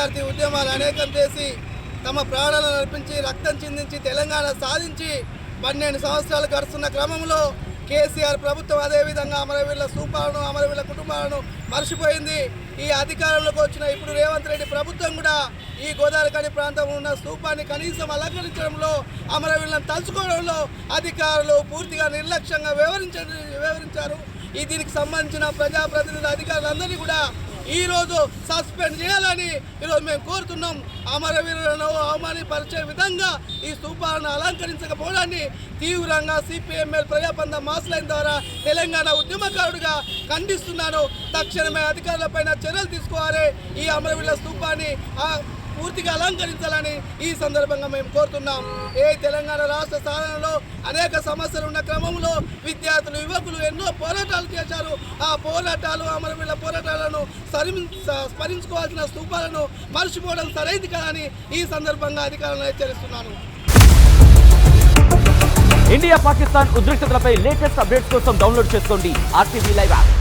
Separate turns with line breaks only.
విద్యార్థి ఉద్యమాలు అనేకం చేసి తమ ప్రాణాలను అర్పించి రక్తం చిందించి తెలంగాణ సాధించి 12 సంవత్సరాలు గడుస్తున్న క్రమంలో కేసీఆర్ ప్రభుత్వం అదేవిధంగా అమరవీరుల స్థూపాలను అమరవీరుల కుటుంబాలను మర్చిపోయింది. ఈ అధికారంలోకి వచ్చిన ఇప్పుడు రేవంత్ రెడ్డి ప్రభుత్వం కూడా ఈ గోదావరిఖని ప్రాంతంలో ఉన్న స్థూపాన్ని కనీసం అలంకరించడంలో అమరవీరులను తలుచుకోవడంలో అధికారులు పూర్తిగా నిర్లక్ష్యంగా వ్యవహరించారు. దీనికి సంబంధించిన ప్రజాప్రతినిధుల అధికారులందరినీ కూడా ఈరోజు సస్పెండ్ చేయాలని ఈరోజు మేము కోరుతున్నాం. అమరవీరులను అవమానపరిచే విధంగా ఈ స్థూపాలను అలంకరించకపోవడాన్ని తీవ్రంగా సిపిఎంఎల్ ప్రజాబంధ మాస్ లైన్ ద్వారా తెలంగాణ ఉద్యమకారుడిగా ఖండిస్తున్నాను. తక్షణమే అధికారులపైన చర్యలు తీసుకోవాలి. ఈ అమరవీరుల స్థూపాన్ని పూర్తిగా అలంకరించాలని ఈ సందర్భంగా మేము కోరుతున్నాం. తెలంగాణ రాష్ట్ర సాధనలో అనేక సమస్యలు ఉన్న క్రమంలో విద్యార్థులు యువకులు ఎన్నో పోరాటాలు చేశారు. ఆ పోరాటాలు అమరవీరుల పోరాటాలను స్మరించుకోవాల్సిన స్థూపాలను మర్చిపోవడం సరైంది కాదని ఈ సందర్భంగా అధికారులను హెచ్చరిస్తున్నాను.
ఇండియా పాకిస్తాన్ ఉద్రిక్తతలపై లేటెస్ట్ అప్డేట్స్ కోసం డౌన్లోడ్ చేసుకోండి RTV లైవ్ యాప్.